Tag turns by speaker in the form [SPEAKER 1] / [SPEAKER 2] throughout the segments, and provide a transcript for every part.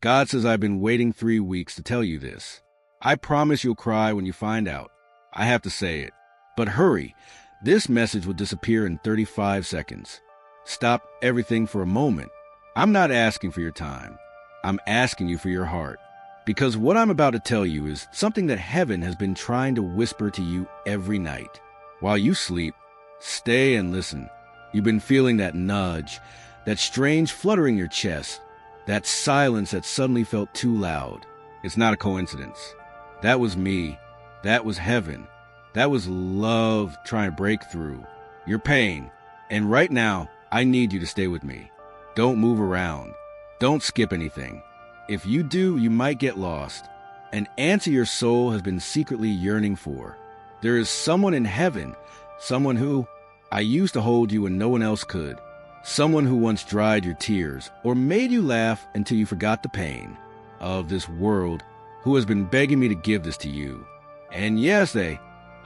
[SPEAKER 1] God says I've been waiting 3 weeks to tell you this. I promise you'll cry when you find out. I have to say it. But hurry. This message will disappear in 35 seconds. Stop everything for a moment. I'm not asking for your time. I'm asking you for your heart. Because what I'm about to tell you is something that heaven has been trying to whisper to you every night. While you sleep, stay and listen. You've been feeling that nudge, that strange fluttering in your chest, that silence that suddenly felt too loud. It's not a coincidence. That was me. That was heaven. That was love trying to break through your pain. And right now, I need you to stay with me. Don't move around. Don't skip anything. If you do, you might get lost. An answer your soul has been secretly yearning for. There is someone in heaven, someone who, I used to hold you when no one else could. Someone who once dried your tears or made you laugh until you forgot the pain of this world, who has been begging me to give this to you. And yes,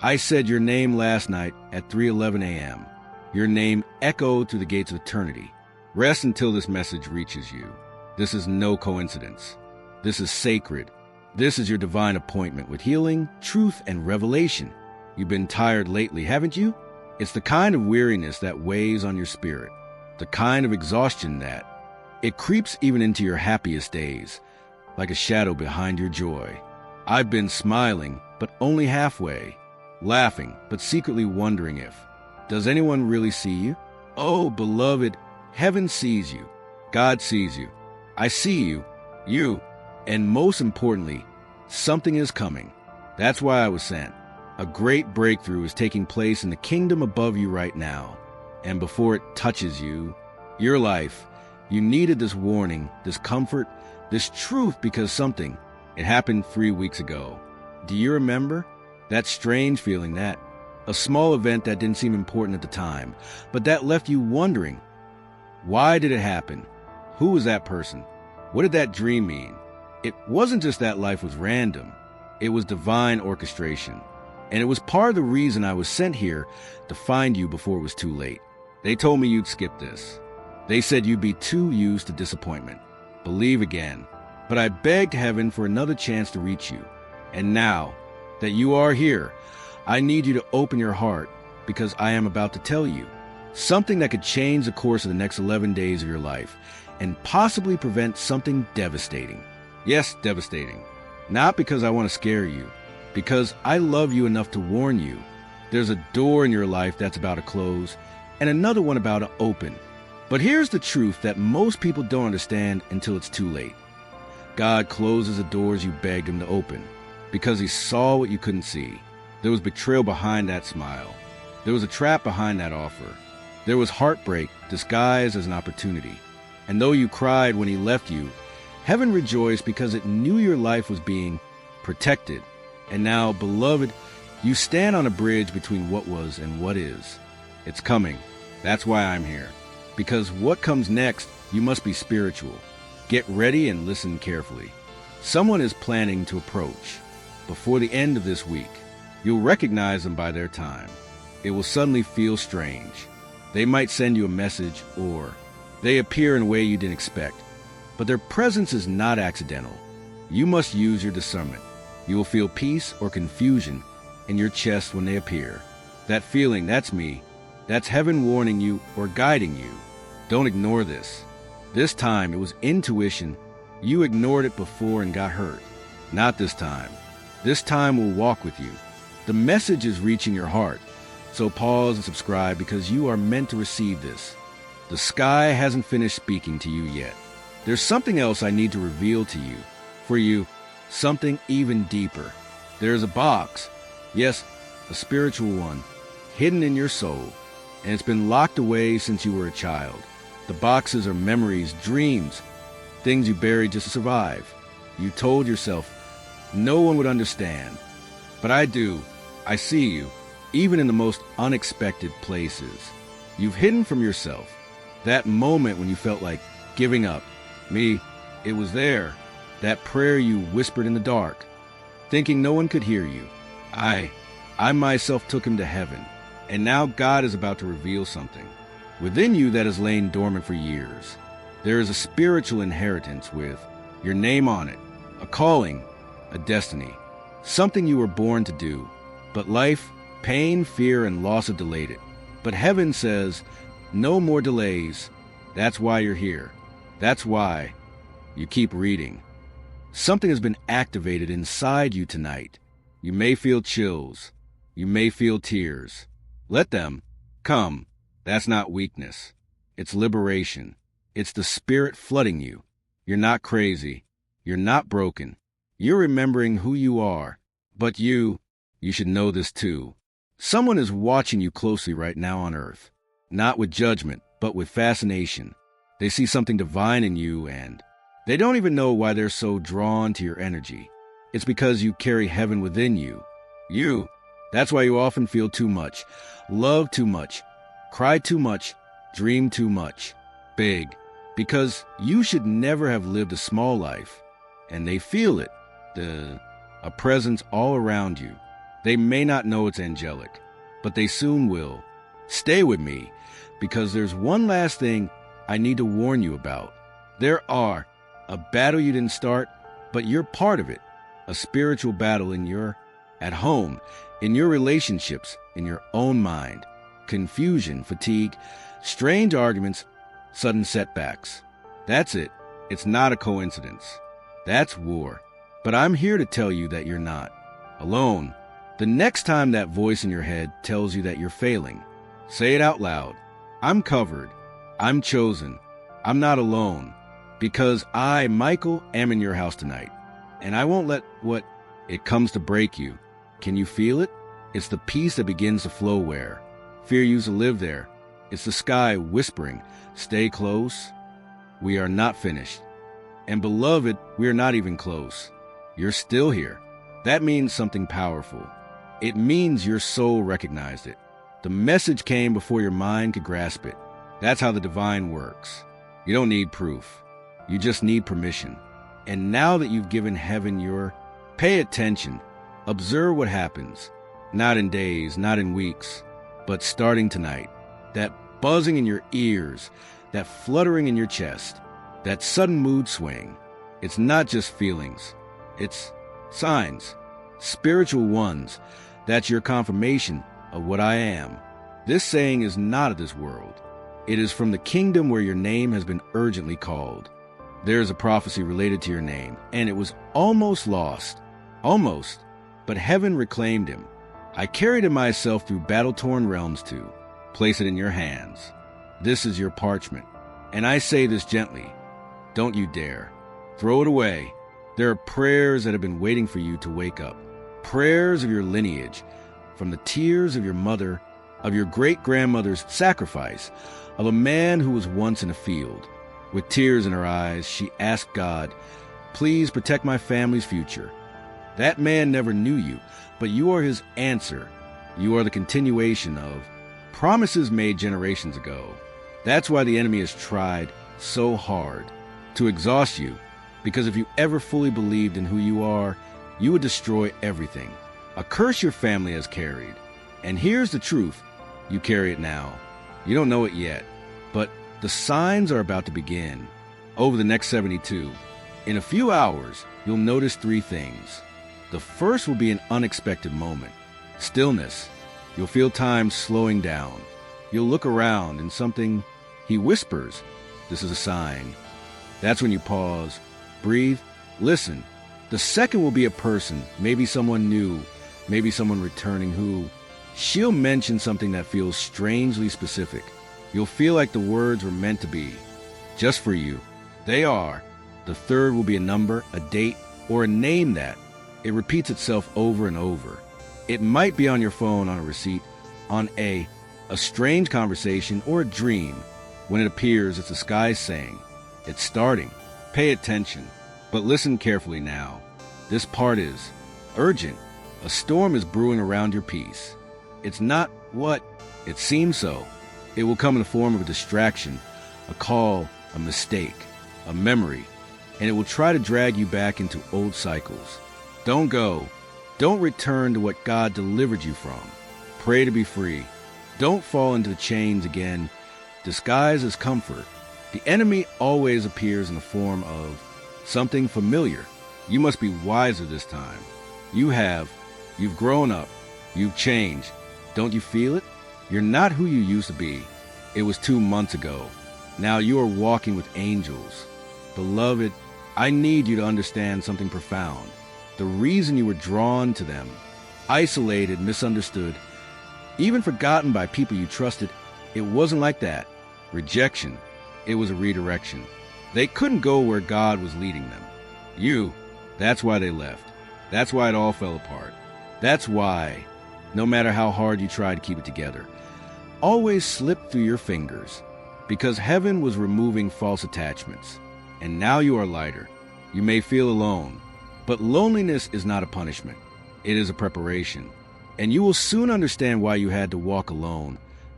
[SPEAKER 1] I said your name last night at 3:11 a.m. Your name echoed through the gates of eternity. Rest until this message reaches you. This is no coincidence. This is sacred. This is your divine appointment with healing, truth, and revelation. You've been tired lately, haven't you? It's the kind of weariness that weighs on your spirit, the kind of exhaustion that it creeps even into your happiest days, like a shadow behind your joy. I've been smiling, but only halfway, laughing, but secretly wondering if, does anyone really see you? Oh, beloved, heaven sees you. God sees you. I see you, and most importantly, something is coming. That's why I was sent. A great breakthrough is taking place in the kingdom above you right now. And before it touches you, your life, you needed this warning, this comfort, this truth because it happened 3 weeks ago. Do you remember? That strange feeling, that a small event that didn't seem important at the time, but that left you wondering, why did it happen? Who was that person? What did that dream mean? It wasn't just that life was random. It was divine orchestration. And it was part of the reason I was sent here to find you before it was too late. They told me you'd skip this. They said you'd be too used to disappointment. Believe again. But I begged heaven for another chance to reach you. And now that you are here, I need you to open your heart because I am about to tell you something that could change the course of the next 11 days of your life and possibly prevent something devastating. Yes, devastating. Not because I want to scare you, because I love you enough to warn you. There's a door in your life that's about to close and another one about to open. But here's the truth that most people don't understand until it's too late. God closes the doors you begged him to open because he saw what you couldn't see. There was betrayal behind that smile. There was a trap behind that offer. There was heartbreak disguised as an opportunity. And though you cried when he left you, heaven rejoiced because it knew your life was being protected. And now, beloved, you stand on a bridge between what was and what is. It's coming. That's why I'm here. Because what comes next, you must be spiritual. Get ready and listen carefully. Someone is planning to approach. Before the end of this week, you'll recognize them by their time. It will suddenly feel strange. They might send you a message or they appear in a way you didn't expect. But their presence is not accidental. You must use your discernment. You will feel peace or confusion in your chest when they appear. That feeling, that's me. That's heaven warning you or guiding you. Don't ignore this. This time it was intuition. You ignored it before and got hurt. Not this time. This time will walk with you. The message is reaching your heart. So pause and subscribe because you are meant to receive this. The sky hasn't finished speaking to you yet. There's something else I need to reveal to you. For you, something even deeper. There's a box. Yes, a spiritual one, hidden in your soul. And it's been locked away since you were a child. The boxes are memories, dreams, things you buried just to survive. You told yourself no one would understand. But I do. I see you, even in the most unexpected places. You've hidden from yourself. That moment when you felt like giving up. Me, it was there. That prayer you whispered in the dark, thinking no one could hear you. I myself took him to heaven. And now God is about to reveal something within you that has lain dormant for years. There is a spiritual inheritance with your name on it, a calling, a destiny, something you were born to do. But life, pain, fear, and loss have delayed it. But heaven says, no more delays. That's why you're here. That's why you keep reading. Something has been activated inside you tonight. You may feel chills. You may feel tears. Let them come. That's not weakness. It's liberation. It's the spirit flooding you. You're not crazy. You're not broken. You're remembering who you are. But you should know this too. Someone is watching you closely right now on earth. Not with judgment, but with fascination. They see something divine in you, and they don't even know why they're so drawn to your energy. It's because you carry heaven within you. That's why you often feel too much, love too much, cry too much, dream too much. Big. Because you should never have lived a small life. And they feel it. A presence all around you. They may not know it's angelic, but they soon will. Stay with me, because there's one last thing I need to warn you about. There are a battle you didn't start, but you're part of it. A spiritual battle at home, in your relationships, in your own mind. Confusion, fatigue, strange arguments, sudden setbacks. That's it. It's not a coincidence. That's war. But I'm here to tell you that you're not alone. The next time that voice in your head tells you that you're failing, say it out loud. I'm covered. I'm chosen. I'm not alone. Because I, Michael, am in your house tonight. And I won't let it comes to break you. Can you feel it? It's the peace that begins to flow where fear used to live there. It's the sky whispering, stay close. We are not finished. And beloved, we are not even close. You're still here. That means something powerful. It means your soul recognized it. The message came before your mind could grasp it. That's how the divine works. You don't need proof. You just need permission. And now that you've given heaven pay attention. Observe what happens. Not in days, not in weeks, but starting tonight. That buzzing in your ears, that fluttering in your chest, that sudden mood swing. It's not just feelings. It's signs, spiritual ones. That's your confirmation of what I am. This saying is not of this world. It is from the kingdom where your name has been urgently called. There is a prophecy related to your name, and it was almost lost. Almost. But heaven reclaimed him. I carried him myself through battle-torn realms to place it in your hands. This is your parchment. And I say this gently. Don't you dare. Throw it away. There are prayers that have been waiting for you to wake up. Prayers of your lineage, from the tears of your mother, of your great-grandmother's sacrifice, of a man who was once in a field. With tears in her eyes, she asked God, please protect my family's future. That man never knew you, but you are his answer. You are the continuation of promises made generations ago. That's why the enemy has tried so hard to exhaust you, because if you ever fully believed in who you are, you would destroy everything. A curse your family has carried. And here's the truth. You carry it now. You don't know it yet, but the signs are about to begin. Over the next 72, in a few hours, you'll notice 3 things. The first will be an unexpected moment. Stillness. You'll feel time slowing down. You'll look around and something, he whispers, this is a sign. That's when you pause, breathe, listen. The second will be a person, maybe someone new, maybe someone returning who, she'll mention something that feels strangely specific. You'll feel like the words were meant to be, just for you. They are. The third will be a number, a date, or a name that it repeats itself over and over. It might be on your phone, on a receipt, on a strange conversation, or a dream. When it appears, it's the sky saying, it's starting. Pay attention, but listen carefully now. This part is urgent. A storm is brewing around your peace. It's not what it seems so. It will come in the form of a distraction, a call, a mistake, a memory, and it will try to drag you back into old cycles. Don't go. Don't return to what God delivered you from. Pray to be free. Don't fall into the chains again, disguised as comfort. The enemy always appears in the form of Something familiar. You must be wiser this time. You have. You've grown up. You've changed. Don't you feel it? You're not who you used to be. It was 2 months ago. Now you are walking with angels. Beloved, I need you to understand something profound. The reason you were drawn to them, isolated, misunderstood, even forgotten by people you trusted, it wasn't like that. Rejection. It was a redirection. They couldn't go where God was leading them. That's why they left. That's why it all fell apart. That's why, no matter how hard you tried to keep it together, always slipped through your fingers, because heaven was removing false attachments. And now you are lighter. You may feel alone, but loneliness is not a punishment. It is a preparation. And you will soon understand why you had to walk alone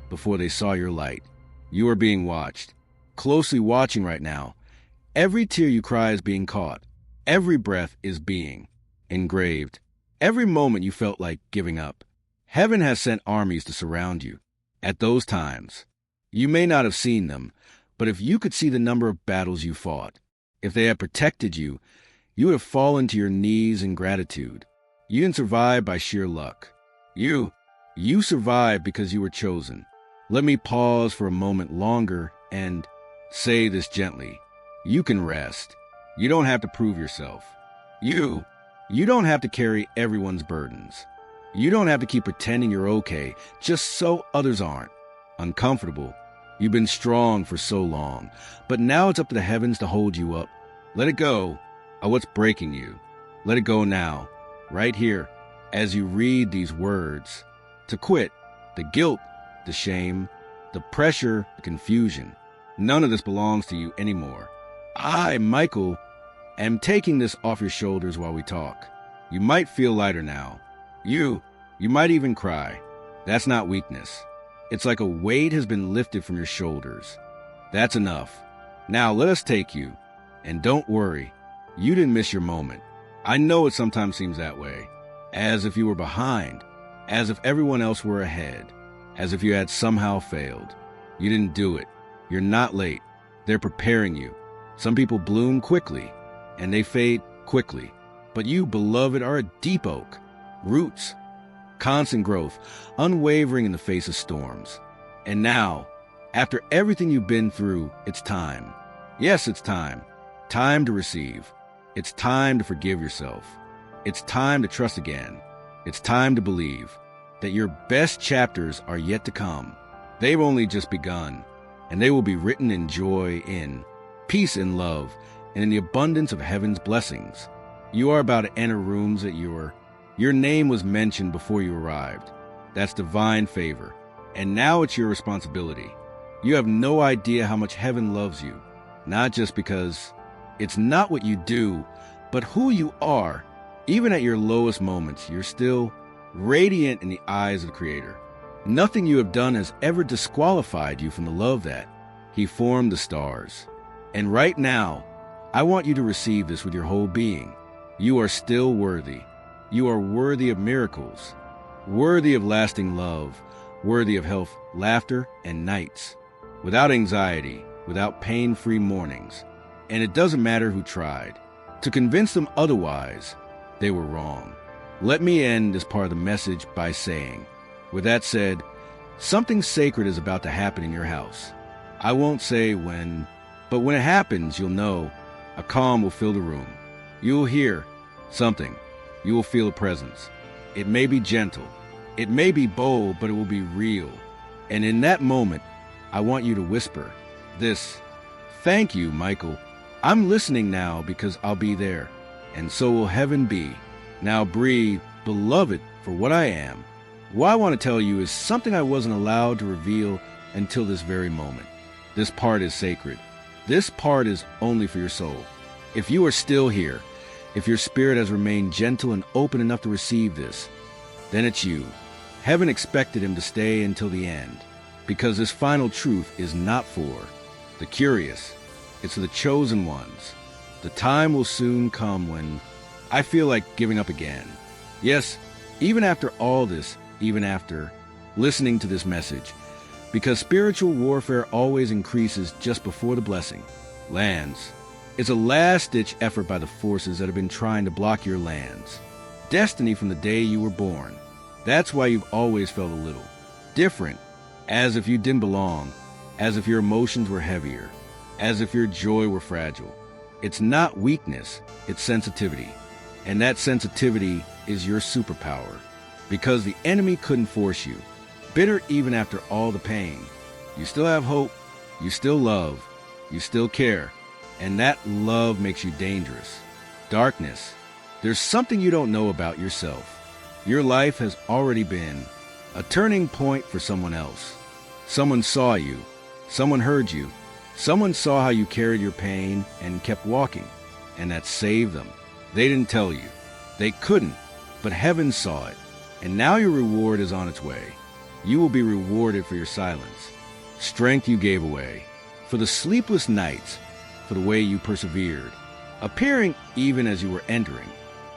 [SPEAKER 1] before they saw your light. You are being watched, closely watching right now. Every tear you cry is being caught. Every breath is being engraved. Every moment you felt like giving up. Heaven has sent armies to surround you. At those times, you may not have seen them, but if you could see the number of battles you fought, if they had protected you, you would have fallen to your knees in gratitude. You didn't survive by sheer luck. You survived because you were chosen. Let me pause for a moment longer and say this gently. You can rest. You don't have to prove yourself. You don't have to carry everyone's burdens. You don't have to keep pretending you're okay just so others aren't. Uncomfortable. You've been strong for so long, but now it's up to the heavens to hold you up. Let it go of what's breaking you. Let it go now, right here, as you read these words. To quit, the guilt, the shame, the pressure, the confusion. None of this belongs to you anymore. I, Michael, am taking this off your shoulders while we talk. You might feel lighter now. You might even cry. That's not weakness. It's like a weight has been lifted from your shoulders. That's enough. Now let us take you. And don't worry, you didn't miss your moment. I know it sometimes seems that way. As if you were behind. As if everyone else were ahead. As if you had somehow failed. You didn't do it. You're not late. They're preparing you. Some people bloom quickly, and they fade quickly. But you, beloved, are a deep oak. Roots. Constant growth, unwavering in the face of storms. And now, after everything you've been through, it's time. Yes, it's time. Time to receive. It's time to forgive yourself. It's time to trust again. It's time to believe that your best chapters are yet to come. They've only just begun, and they will be written in joy, in peace and love, and in the abundance of heaven's blessings. You are about to enter rooms that your name was mentioned before you arrived. That's divine favor. And now it's your responsibility. You have no idea how much heaven loves you. Not just because it's not what you do, but who you are. Even at your lowest moments, you're still radiant in the eyes of the Creator. Nothing you have done has ever disqualified you from the love that He formed the stars. And right now, I want you to receive this with your whole being. You are still worthy. You are worthy of miracles, worthy of lasting love, worthy of health, laughter, and nights, without anxiety, without pain-free mornings. And it doesn't matter who tried. To convince them otherwise, they were wrong. Let me end this part of the message by saying, with that said, something sacred is about to happen in your house. I won't say when, but when it happens, you'll know. A calm will fill the room. You will hear something. You will feel a presence. It may be gentle. It may be bold, but it will be real. And in that moment, I want you to whisper this. Thank you, Michael. I'm listening now because I'll be there. And so will heaven be. Now breathe, beloved, for what I am. What I want to tell you is something I wasn't allowed to reveal until this very moment. This part is sacred. This part is only for your soul. If you are still here, if your spirit has remained gentle and open enough to receive this, then it's you. Heaven expected him to stay until the end, because this final truth is not for the curious. It's for the chosen ones. The time will soon come when I feel like giving up again. Yes, even after all this, even after listening to this message, because spiritual warfare always increases just before the blessing lands. It's a last-ditch effort by the forces that have been trying to block your lands. Destiny from the day you were born. That's why you've always felt a little different, as if you didn't belong, as if your emotions were heavier, as if your joy were fragile. It's not weakness, it's sensitivity. And that sensitivity is your superpower, because the enemy couldn't force you. Bitter even after all the pain. You still have hope, you still love, you still care, and that love makes you dangerous. Darkness. There's something you don't know about yourself. Your life has already been a turning point for someone else. Someone saw you, someone heard you, someone saw how you carried your pain and kept walking, and that saved them. They didn't tell you. They couldn't, but heaven saw it, and now your reward is on its way. You will be rewarded for your silence, strength you gave away, for the sleepless nights, for the way you persevered, appearing even as you were entering.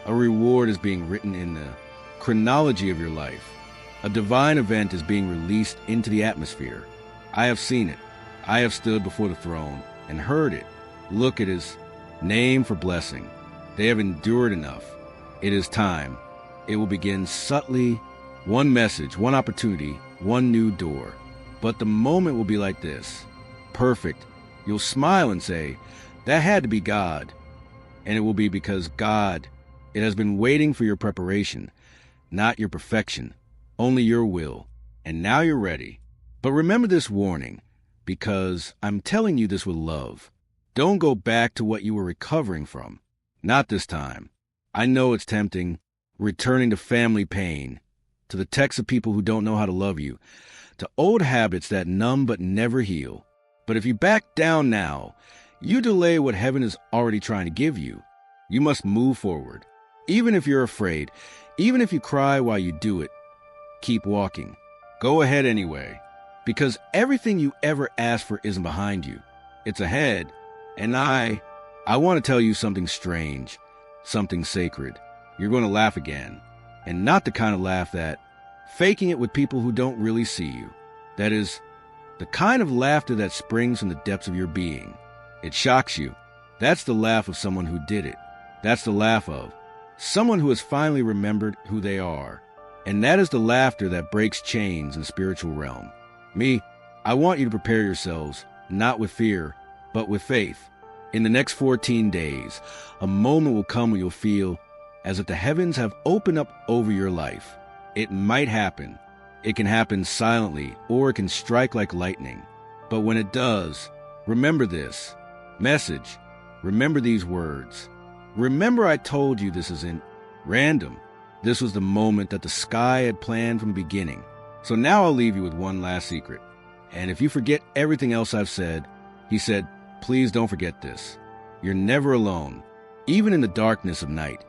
[SPEAKER 1] A reward is being written in the chronology of your life. A divine event is being released into the atmosphere. I have seen it. I have stood before the throne and heard it. Look at his name for blessing. They have endured enough. It is time. It will begin subtly. One message, one opportunity, one new door. But the moment will be like this. Perfect. You'll smile and say, that had to be God. And it will be because God, it has been waiting for your preparation, not your perfection, only your will. And now you're ready. But remember this warning, because I'm telling you this with love. Don't go back to what you were recovering from. Not this time. I know it's tempting, returning to family pain, to the texts of people who don't know how to love you, to old habits that numb but never heal. But if you back down now, you delay what heaven is already trying to give you. You must move forward. Even if you're afraid, even if you cry while you do it, keep walking. Go ahead anyway, because everything you ever asked for isn't behind you. It's ahead. And I want to tell you something strange, something sacred. You're going to laugh again, and not the kind of laugh that, faking it with people who don't really see you. That is, the kind of laughter that springs from the depths of your being. It shocks you. That's the laugh of someone who did it. That's the laugh of someone who has finally remembered who they are. And that is the laughter that breaks chains in the spiritual realm. Me, I want you to prepare yourselves, not with fear, but with faith. In the next 14 days, a moment will come when you'll feel as if the heavens have opened up over your life. It might happen. It can happen silently, or it can strike like lightning. But when it does, remember this message. Remember these words. Remember I told you this isn't random. This was the moment that the sky had planned from the beginning. So now I'll leave you with one last secret. And if you forget everything else I've said, he said, please don't forget this. You're never alone. Even in the darkness of night,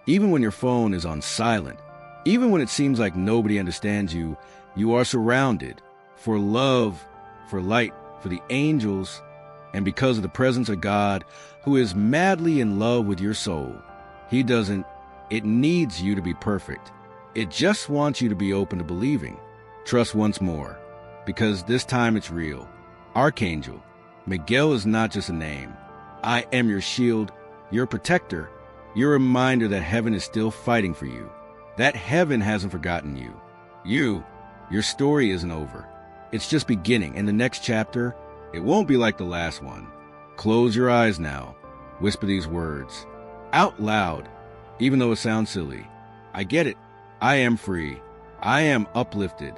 [SPEAKER 1] even when your phone is on silent, even when it seems like nobody understands you, you are surrounded. For love, for light, for the angels, and because of the presence of God, who is madly in love with your soul. It needs you to be perfect. It just wants you to be open to believing. Trust once more, because this time it's real. Archangel, Miguel is not just a name. I am your shield, your protector, your reminder that heaven is still fighting for you, that heaven hasn't forgotten you. Your story isn't over. It's just beginning, and the next chapter, it won't be like the last one. Close your eyes now. Whisper these words out loud, even though it sounds silly. I get it. I am free. I am uplifted.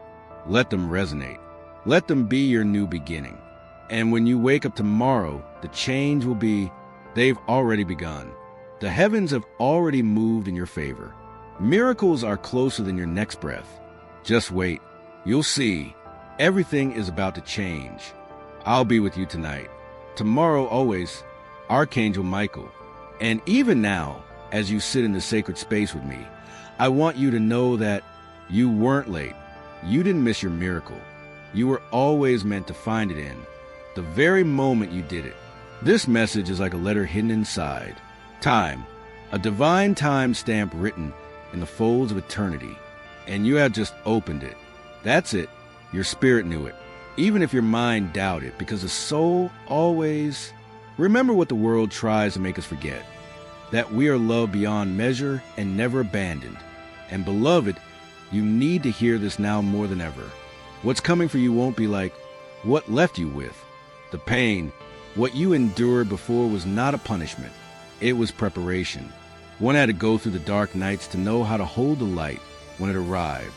[SPEAKER 1] Let them resonate. Let them be your new beginning. And when you wake up tomorrow, the change will be, they've already begun. The heavens have already moved in your favor. Miracles are closer than your next breath. Just wait. You'll see. Everything is about to change. I'll be with you tonight. Tomorrow always, Archangel Michael. And even now, as you sit in the sacred space with me, I want you to know that you weren't late. You didn't miss your miracle. You were always meant to find it in the very moment you did it. This message is like a letter hidden inside. Time, a divine time stamp written in the folds of eternity. And you have just opened it. That's it. Your spirit knew it, even if your mind doubted, because the soul always Remember what the world tries to make us forget, that we are loved beyond measure and never abandoned. And beloved, you need to hear this now more than ever. What's coming for you won't be like what left you with. The pain, what you endured before, was not a punishment. It was preparation. One had to go through the dark nights to know how to hold the light when it arrived.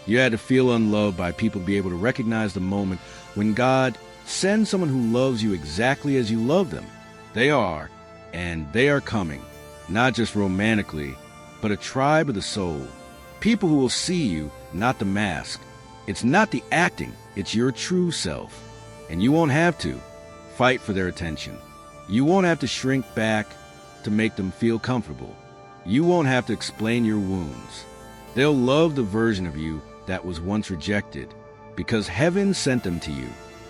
[SPEAKER 1] You had to feel unloved by people to be able to recognize the moment when God sends someone who loves you exactly as you love them. They are, and they are coming, not just romantically, but a tribe of the soul. People who will see you, not the mask. It's not the acting, it's your true self. And you won't have to fight for their attention. You won't have to shrink back to make them feel comfortable. You won't have to explain your wounds. They'll love the version of you that was once rejected, because heaven sent them to you.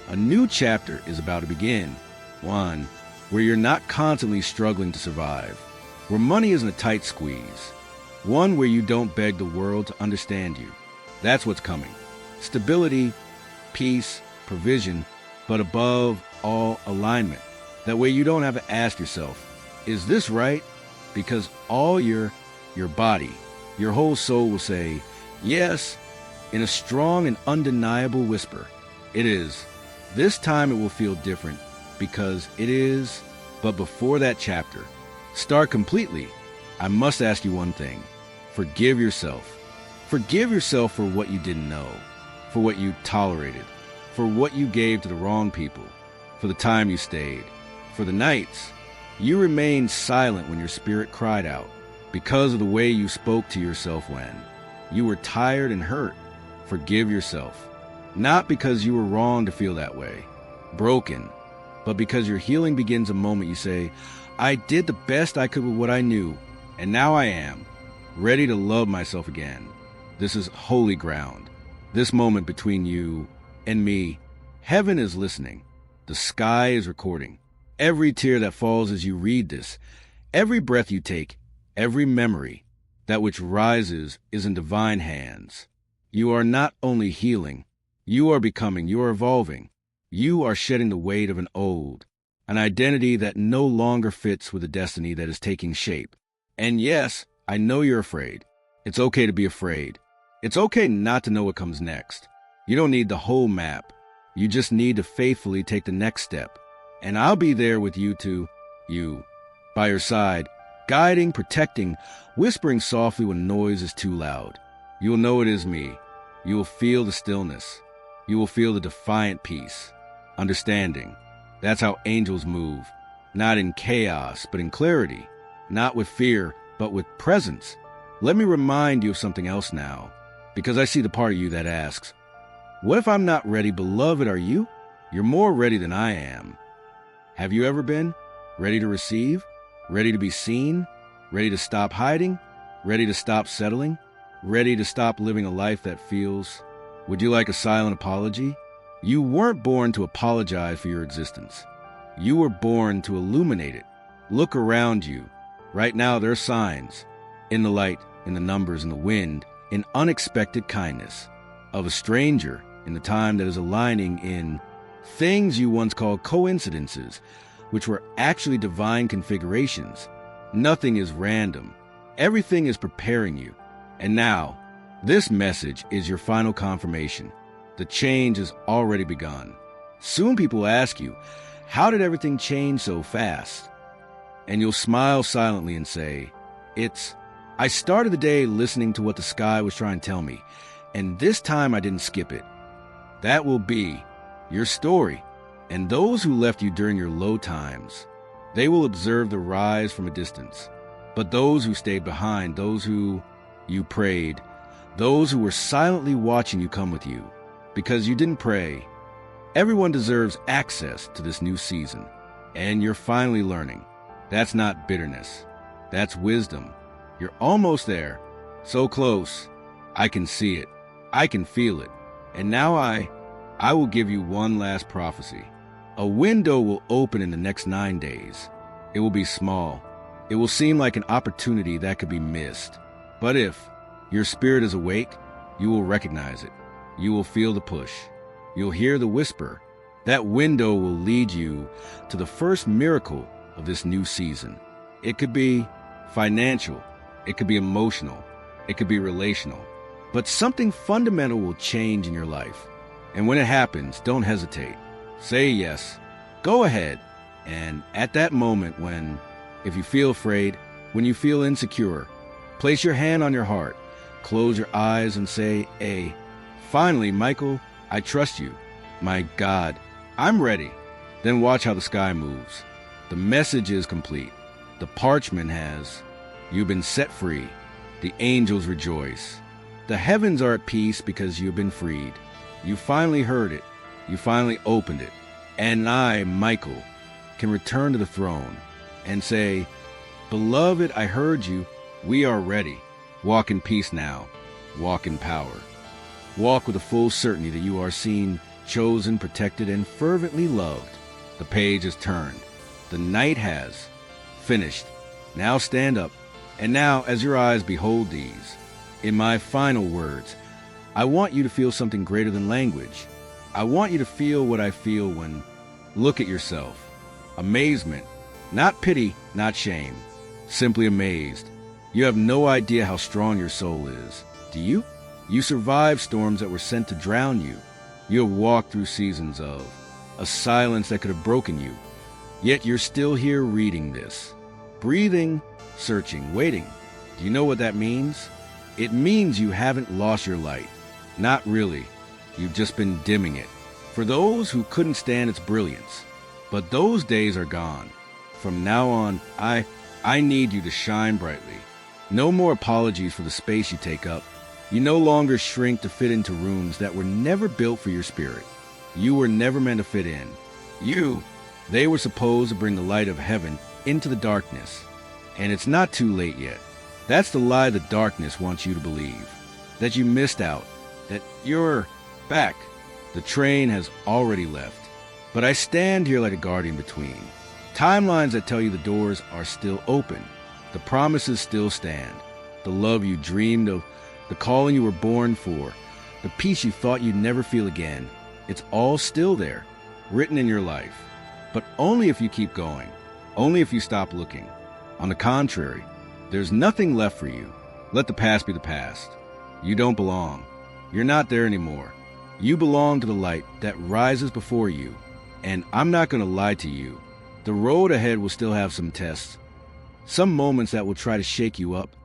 [SPEAKER 1] A new chapter is about to begin, one where you're not constantly struggling to survive, where money isn't a tight squeeze, one where you don't beg the world to understand you. That's what's coming. Stability, peace, provision, but above all, alignment. That way you don't have to ask yourself, is this right? Because all your body, your whole soul will say, yes, in a strong and undeniable whisper. It is. This time it will feel different, because it is. But before that chapter, start completely, I must ask you one thing. Forgive yourself. Forgive yourself for what you didn't know, for what you tolerated, for what you gave to the wrong people, for the time you stayed, for the nights you remained silent when your spirit cried out, because of the way you spoke to yourself when you were tired and hurt. Forgive yourself, not because you were wrong to feel that way, broken, but because your healing begins the moment you say, I did the best I could with what I knew, and now I am ready to love myself again. This is holy ground. This moment between you and me, heaven is listening. The sky is recording. Every tear that falls as you read this, every breath you take, every memory, that which rises is in divine hands. You are not only healing, you are becoming, you are evolving. You are shedding the weight of an identity that no longer fits with a destiny that is taking shape. And yes, I know you're afraid. It's okay to be afraid. It's okay not to know what comes next. You don't need the whole map. You just need to faithfully take the next step. And I'll be there with you by your side, guiding, protecting, whispering softly when noise is too loud. You will know it is me. You will feel the stillness. You will feel the defiant peace. Understanding. That's how angels move. Not in chaos, but in clarity. Not with fear, but with presence. Let me remind you of something else now, because I see the part of you that asks, what if I'm not ready, beloved, are you? You're more ready than I am. Have you ever been ready to receive, ready to be seen, ready to stop hiding, ready to stop settling, ready to stop living a life that feels? Would you like a silent apology? You weren't born to apologize for your existence. You were born to illuminate it. Look around you. Right now there are signs, in the light, in the numbers, in the wind, in unexpected kindness, of a stranger in the time that is aligning in things you once called coincidences, which were actually divine configurations. Nothing is random. Everything is preparing you. And now, this message is your final confirmation. The change has already begun. Soon people ask you, how did everything change so fast? And you'll smile silently and say, I started the day listening to what the sky was trying to tell me, and this time I didn't skip it. That will be your story, and those who left you during your low times, they will observe the rise from a distance. But those who stayed behind, those who you prayed, those who were silently watching you come with you, because you didn't pray. Everyone deserves access to this new season, and you're finally learning. That's not bitterness. That's wisdom. You're almost there. So close. I can see it. I can feel it. And now I will give you one last prophecy. A window will open in the next 9 days. It will be small. It will seem like an opportunity that could be missed. But if your spirit is awake, you will recognize it. You will feel the push. You'll hear the whisper. That window will lead you to the first miracle of this new season. It could be financial, it could be emotional, it could be relational, but something fundamental will change in your life. And when it happens, don't hesitate. Say yes. Go ahead. And at that moment if you feel afraid, when you feel insecure, place your hand on your heart, close your eyes and say, "Hey, finally, Michael, I trust you. My God, I'm ready." Then watch how the sky moves. The message is complete. The parchment has. You've been set free. The angels rejoice. The heavens are at peace because you've been freed. You finally heard it. You finally opened it. And I, Michael, can return to the throne and say, "Beloved, I heard you. We are ready. Walk in peace now. Walk in power. Walk with a full certainty that you are seen, chosen, protected, and fervently loved." The page is turned. The night has finished. Now stand up. And now, as your eyes behold these, in my final words, I want you to feel something greater than language. I want you to feel what I feel when look at yourself. Amazement. Not pity, not shame. Simply amazed. You have no idea how strong your soul is. Do you? You survived storms that were sent to drown you. You have walked through seasons of a silence that could have broken you. Yet you're still here reading this. Breathing, searching, waiting. Do you know what that means? It means you haven't lost your light. Not really. You've just been dimming it. For those who couldn't stand its brilliance. But those days are gone. From now on, I need you to shine brightly. No more apologies for the space you take up. You no longer shrink to fit into rooms that were never built for your spirit. You were never meant to fit in. They were supposed to bring the light of heaven into the darkness. And it's not too late yet. That's the lie the darkness wants you to believe. That you missed out. That you're back. The train has already left. But I stand here like a guardian between. Timelines that tell you the doors are still open. The promises still stand. The love you dreamed of, the calling you were born for, the peace you thought you'd never feel again. It's all still there, written in your life. But only if you keep going. Only if you stop looking. On the contrary, there's nothing left for you. Let the past be the past. You don't belong. You're not there anymore. You belong to the light that rises before you. And I'm not going to lie to you. The road ahead will still have some tests. Some moments that will try to shake you up.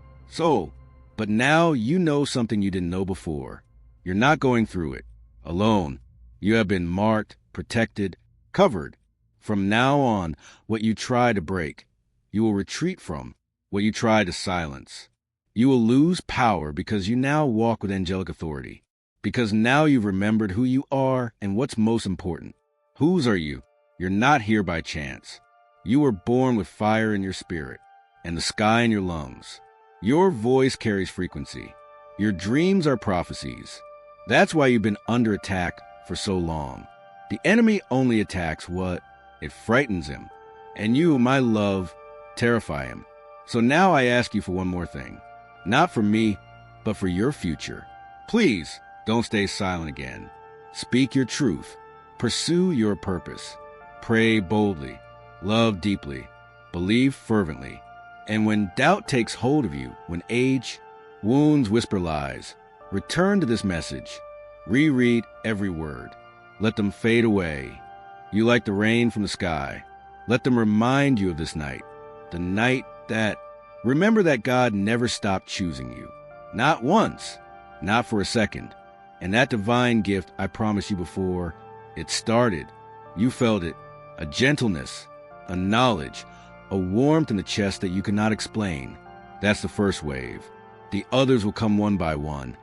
[SPEAKER 1] But now you know something you didn't know before. You're not going through it alone. You have been marked, protected, covered. From now on, what you try to break, you will retreat from. What you try to silence, you will lose power because you now walk with angelic authority. Because now you've remembered who you are and what's most important. Whose are you? You're not here by chance. You were born with fire in your spirit and the sky in your lungs. Your voice carries frequency. Your dreams are prophecies. That's why you've been under attack for so long. The enemy only attacks what it frightens him. And you, my love, terrify him. So now I ask you for one more thing. Not for me, but for your future. Please don't stay silent again. Speak your truth. Pursue your purpose. Pray boldly. Love deeply. Believe fervently. And when doubt takes hold of you, when age, wounds whisper lies, return to this message. Reread every word. Let them fade away. You like the rain from the sky. Let them remind you of this night. The night that... Remember that God never stopped choosing you. Not once. Not for a second. And that divine gift I promised you before, it started. You felt it. A gentleness, a knowledge, a warmth in the chest that you cannot explain. That's the first wave. The others will come one by one,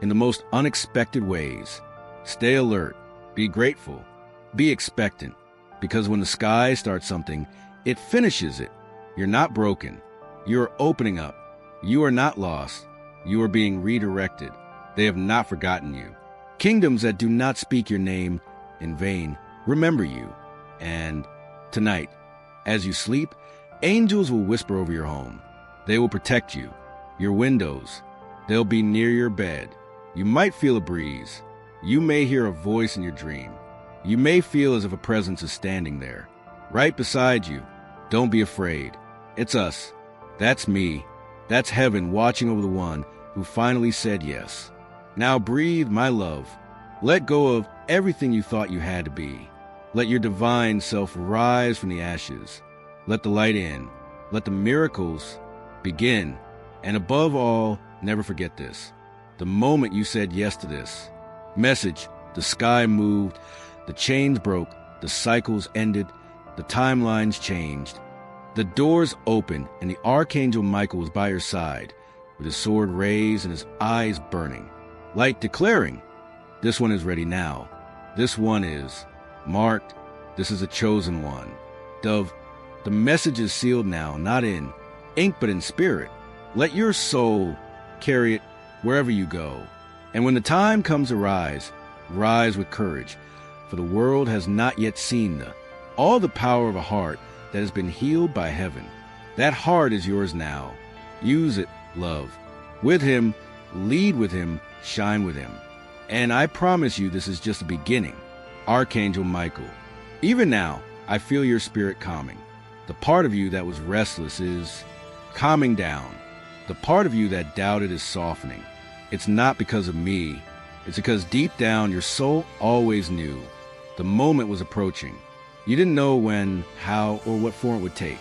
[SPEAKER 1] in the most unexpected ways. Stay alert. Be grateful. Be expectant. Because when the sky starts something, it finishes it. You're not broken. You are opening up. You are not lost. You are being redirected. They have not forgotten you. Kingdoms that do not speak your name in vain remember you. And tonight, as you sleep, angels will whisper over your home. They will protect you. Your windows. They'll be near your bed. You might feel a breeze. You may hear a voice in your dream. You may feel as if a presence is standing there, right beside you. Don't be afraid. It's us. That's me. That's heaven watching over the one who finally said yes. Now breathe, my love. Let go of everything you thought you had to be. Let your divine self rise from the ashes. Let the light in. Let the miracles begin. And above all, never forget this. The moment you said yes to this message, the sky moved, the chains broke, the cycles ended, the timelines changed. The doors opened, and the Archangel Michael was by your side, with his sword raised and his eyes burning, like declaring, this one is ready now. This one is marked. This is a chosen one. Dove, the message is sealed now, not in ink, but in spirit. Let your soul carry it wherever you go. And when the time comes to rise, rise with courage, for the world has not yet seen all the power of a heart that has been healed by heaven. That heart is yours now. Use it, love. With him, lead with him, shine with him. And I promise you this is just the beginning. Archangel Michael, even now, I feel your spirit calming. The part of you that was restless is calming down. The part of you that doubted is softening. It's not because of me. It's because deep down your soul always knew. The moment was approaching. You didn't know when, how, or what form it would take.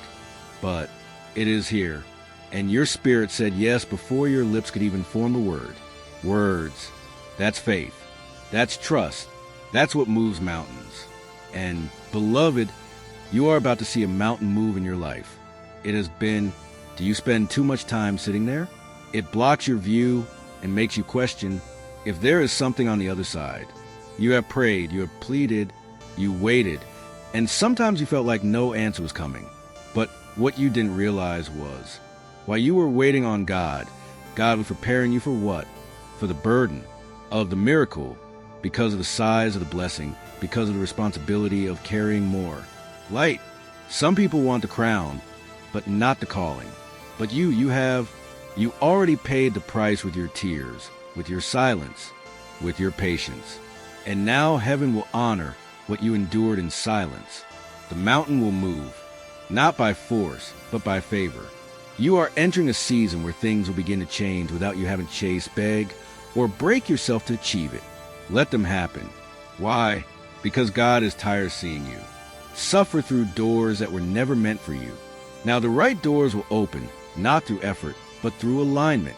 [SPEAKER 1] But it is here. And your spirit said yes before your lips could even form a word. Words. That's faith. That's trust. That's what moves mountains. And, beloved, you are about to see a mountain move in your life. It has been, do you spend too much time sitting there? It blocks your view and makes you question if there is something on the other side. You have prayed, you have pleaded, you waited, and sometimes you felt like no answer was coming. But what you didn't realize was, while you were waiting on God, God was preparing you for what? For the burden of the miracle, because of the size of the blessing, because of the responsibility of carrying more. Light. Some people want the crown, but not the calling. But you already paid the price with your tears, with your silence, with your patience. And now heaven will honor what you endured in silence. The mountain will move, not by force, but by favor. You are entering a season where things will begin to change without you having to chase, beg, or break yourself to achieve it. Let them happen. Why? Because God is tired of seeing you suffer through doors that were never meant for you. Now the right doors will open, not through effort, but through alignment.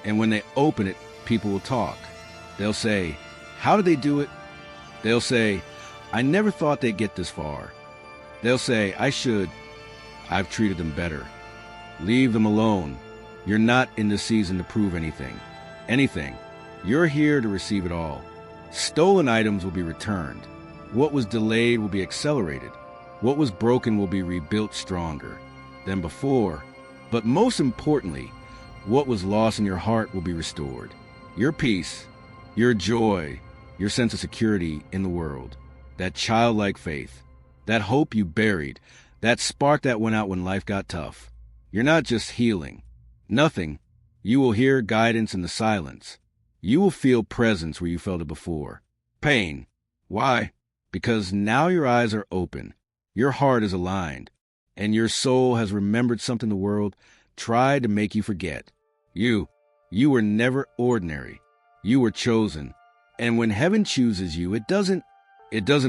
[SPEAKER 1] And when they open it, people will talk. They'll say, how did they do it? They'll say, I never thought they'd get this far. They'll say, I've treated them better. Leave them alone. You're not in this season to prove anything. You're here to receive it all. Stolen items will be returned. What was delayed will be accelerated. What was broken will be rebuilt stronger than before. But most importantly, what was lost in your heart will be restored. Your peace, your joy, your sense of security in the world, that childlike faith, that hope you buried, that spark that went out when life got tough. You're not just healing. Nothing. You will hear guidance in the silence. You will feel presence where you felt it before. Pain. Why? Because now your eyes are open. Your heart is aligned. And your soul has remembered something the world tried to make you forget. You were never ordinary. You were chosen. And when heaven chooses you, it doesn't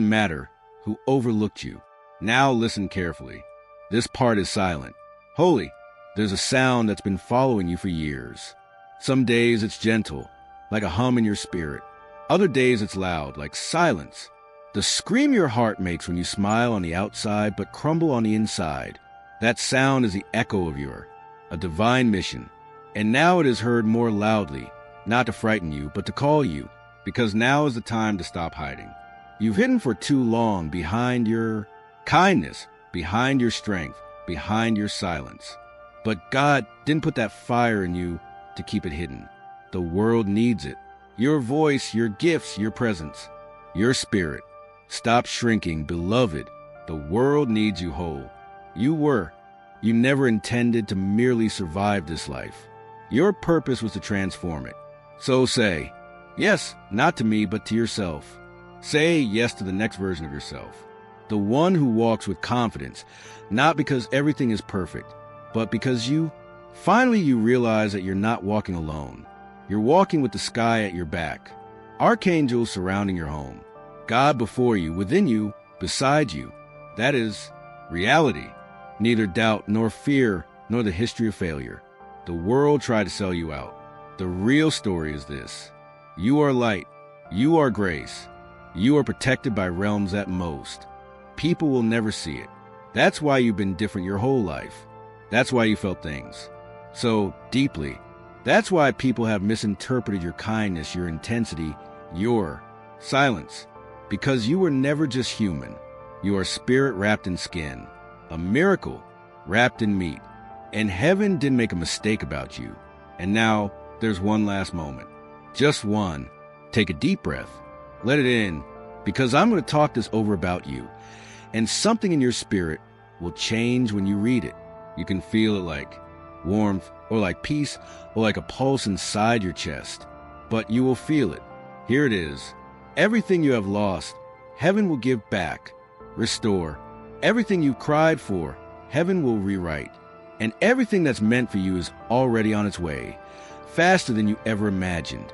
[SPEAKER 1] matter who overlooked you. Now listen carefully. This part is silent. Holy, there's a sound that's been following you for years. Some days it's gentle, like a hum in your spirit. Other days it's loud, like silence. The scream your heart makes when you smile on the outside but crumble on the inside. That sound is the echo of a divine mission. And now it is heard more loudly, not to frighten you, but to call you, because now is the time to stop hiding. You've hidden for too long behind your kindness, behind your strength, behind your silence. But God didn't put that fire in you to keep it hidden. The world needs it. Your voice, your gifts, your presence, your spirit. Stop shrinking, beloved. The world needs you whole. You never intended to merely survive this life. Your purpose was to transform it. So say, yes, not to me, but to yourself. Say yes to the next version of yourself. The one who walks with confidence, not because everything is perfect, but because you realize that you're not walking alone. You're walking with the sky at your back, archangels surrounding your home, God before you, within you, beside you. That is reality. Neither doubt nor fear nor the history of failure. The world tried to sell you out. The real story is this. You are light. You are grace. You are protected by realms at most. People will never see it. That's why you've been different your whole life. That's why you felt things so deeply. That's why people have misinterpreted your kindness, your intensity, your silence. Because you were never just human. You are spirit wrapped in skin, a miracle wrapped in meat. And heaven didn't make a mistake about you. And now there's one last moment. Just one. Take a deep breath. Let it in, because I'm going to talk this over about you. And something in your spirit will change when you read it. You can feel it like warmth, or like peace, or like a pulse inside your chest. But you will feel it. Here it is. Everything you have lost, heaven will give back, restore. Everything you've cried for, heaven will rewrite. And everything that's meant for you is already on its way, faster than you ever imagined.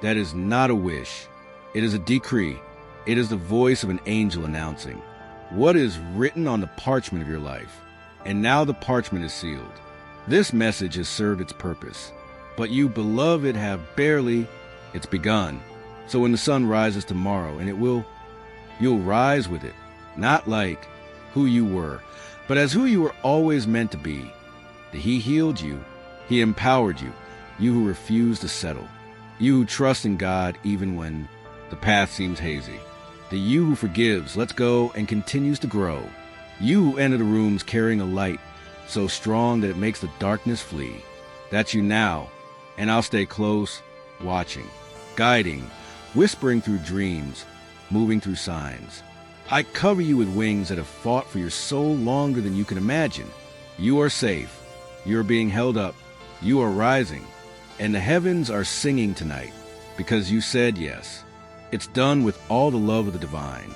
[SPEAKER 1] That is not a wish. It is a decree. It is the voice of an angel announcing what is written on the parchment of your life. And now the parchment is sealed. This message has served its purpose. But you, beloved, have barely, it's begun. So when the sun rises tomorrow, and you'll rise with it, not like who you were, but as who you were always meant to be. He healed you. He empowered you. You who refuse to settle. You who trust in God even when the path seems hazy. The you who forgives, lets go, and continues to grow. You who enter the rooms carrying a light so strong that it makes the darkness flee. That's you now, and I'll stay close, watching, guiding, whispering through dreams, moving through signs. I cover you with wings that have fought for your soul longer than you can imagine. You are safe. You are being held up. You are rising. And the heavens are singing tonight because you said yes. It's done with all the love of the divine.